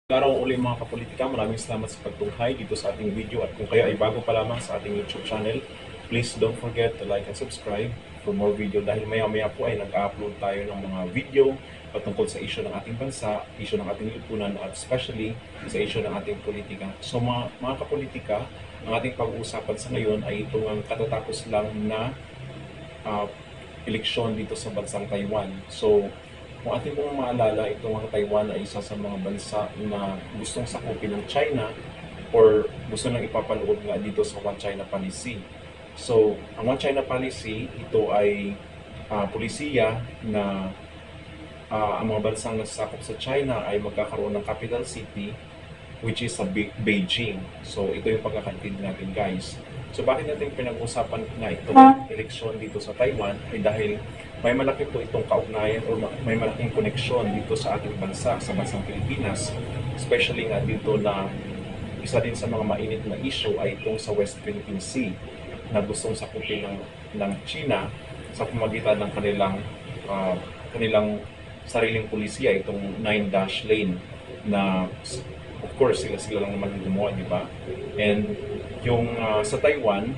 Araw uli mga kapolitika, maraming salamat sa pagtunghay dito sa ating video at kung kayo ay bago pa lamang sa ating YouTube channel, please don't forget to like and subscribe for more video dahil maya-maya po ay nag-upload tayo ng mga video patungkol sa issue ng ating bansa, issue ng ating lipunan at especially sa issue ng ating politika. So mga kapolitika, ang ating pag-uusapan sa ngayon ay itong ang katatapos lang na eleksyon dito sa bansang Taiwan. So kung ating pong maalala, itong mga Taiwan ay isa sa mga bansa na gustong sakupin ng China or gusto nang ipapaloob nga dito sa One China Policy. So, ang One China Policy, ito ay polisiya na ang mga bansang nasakop sa China ay magkakaroon ng capital city which is sa Beijing. So, ito yung pagkakaintindi natin, guys. So, bakit natin pinag-usapan na ito, eleksyon dito sa Taiwan, ay dahil may malaki po itong kaugnayan o may malaking koneksyon dito sa ating bansa, sa bansang Pilipinas. Especially nga dito na isa din sa mga mainit na issue ay itong sa West Philippine Sea na gustong sakupin ng China sa pamagitan ng kanilang sariling pulisya, itong 9-dash lane na of course sila lang naman gumawa, di ba? And yung sa Taiwan,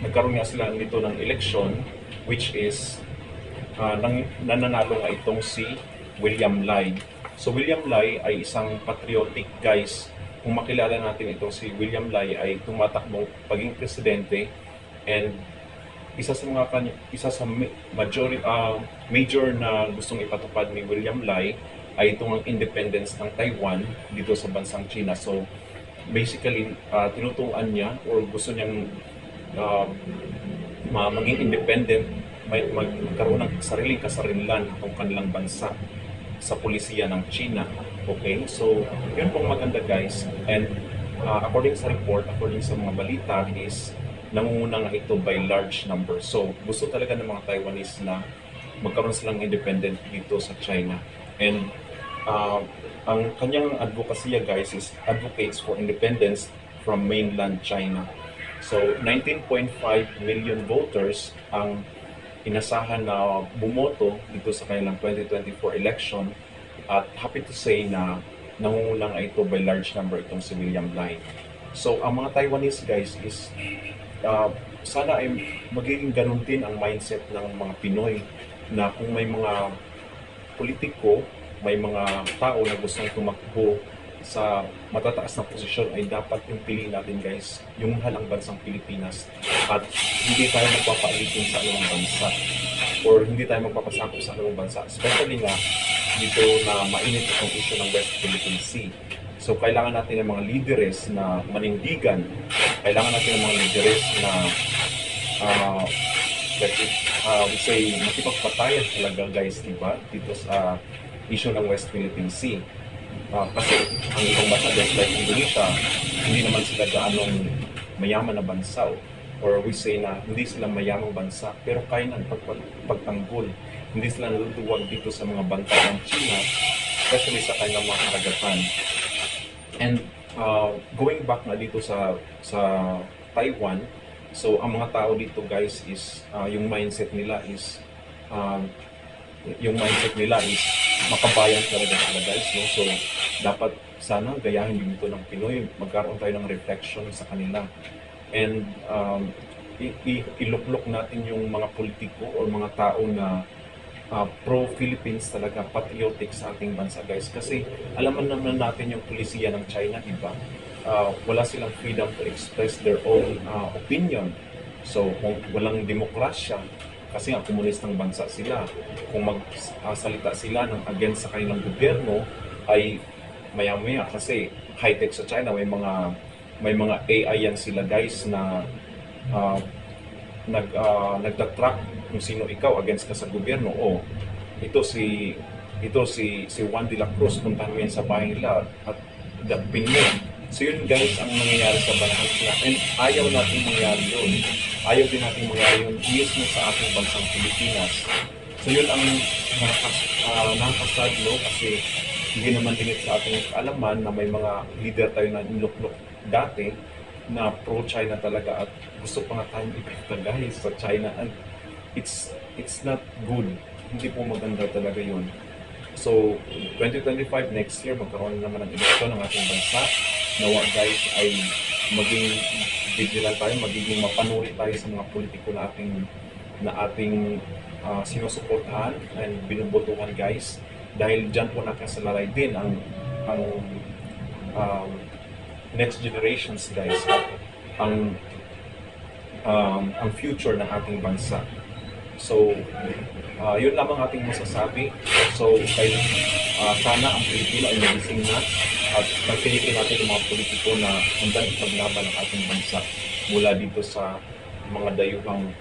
nagkaroon nga sila nito ng election which is nananalo nga itong si William Lai. So William Lai ay isang patriotic, guys. Kung makilala natin itong si William Lai ay tumatakbong paging presidente and isa sa major na gustong ipatupad ni William Lai ay itong ang independence ng Taiwan dito sa bansang China. So basically tinutuan niya or gusto niyang maging independent, magkaroon ng sariling kasarinlan itong kanilang bansa sa pulisiya ng China. Okay? So, yun pong maganda, guys. And according sa report, according sa mga balita is nangunguna nga ito by large numbers. So, gusto talaga ng mga Taiwanese na magkaroon silang independent dito sa China. And ang kanyang advocacy, guys, is advocates for independence from mainland China. So, 19.5 million voters ang inasahan na bumoto dito sa kanilang 2024 election at happy to say na nangungulang ito by large number itong si William Lai. So, ang mga Taiwanese, guys, is sana ay magiging ganun din ang mindset ng mga Pinoy na kung may mga politiko, may mga tao na gustong tumakbo sa matataas na posisyon ay dapat yung piliin natin, guys, yung mahal ang bansang Pilipinas at hindi tayo magpapaalitin sa anumang bansa or hindi tayo magpapasakop sa anumang bansa, especially nga dito na mainit itong issue ng West Philippine Sea. So kailangan natin ng mga leaders na manindigan, kailangan natin ng mga leaders na we say makipagpatayan talaga, guys, diba, dito sa issue ng West Philippine Sea. Kasi ang ibang bansa, just like Indonesia, hindi naman sila gaanong mayaman na bansa or we say na hindi sila mayamang bansa pero kaya ng pagtanggol. Hindi sila natutuwag dito sa mga banta ng China, especially sa kanilang mga karagatan. And going back na dito sa Taiwan, so ang mga tao dito, guys, is yung mindset nila is makabayan talaga sila, guys, no? So dapat sana gayahin din ito ng Pinoy, magkaroon tayo ng reflection sa kanila and iluklok natin yung mga politiko o mga tao na pro-Philippines talaga, patriotic sa ating bansa, guys, kasi alam naman natin yung pulisiya ng China, diba? Wala silang freedom to express their own opinion. So kung walang demokrasya, kasi nga komunistang bansa sila, kung magsalita sila ng against sa kanilang gobyerno ay maya-maya, kasi high-tech sa China, may mga AI yan sila, guys, na nagtatrack kung sino ikaw against ka sa gobyerno. Ito si Juan de la Cruz, puntahan mo yan sa bahay nila at dapin mo. So yun, guys, ang nangyayari sa bansang sila. And ayaw natin mangyari yun. Ayaw din natin mangyari yun mismo sa ating bansang Pilipinas. So yun ang nakakasadlo kasi hindi naman din sa ating kaalaman na may mga leader tayo na niluklok dati na pro-China talaga at gusto pa nga tayong ipekta, guys, sa China. And it's not good. Hindi po maganda talaga yun. So, 2025, next year, magkaroon naman ng eleksyon ng ating bansa. Nawa guys ay maging vigilant tayo, magiging mapanuri tayo sa mga politiko na ating sinusuportahan and binubotohan guys. Dahil dyan po nakasalalay din ang next generations guys at ang future ng ating bansa. So, yun lamang ating masasabi. So, sana ang Pilipino ay magising na at pagpilitin natin yung mga politiko na handang ipaglaban ng ating bansa mula dito sa mga dayuhang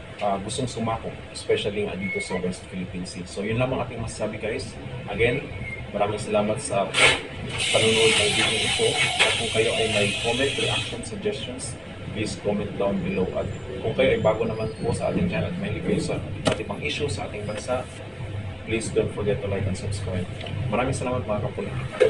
gustong sumako, especially nga dito sa West Philippine Sea. So, yun lamang ating masasabi guys. Again, maraming salamat sa panonood ng video ito. At kung kayo ay may comment, reaction, suggestions, please comment down below. At kung kayo ay bago naman po sa ating channel at mahilig kayo sa iba't ibang issue sa ating bansa, please don't forget to like and subscribe. Maraming salamat mga kapulitika.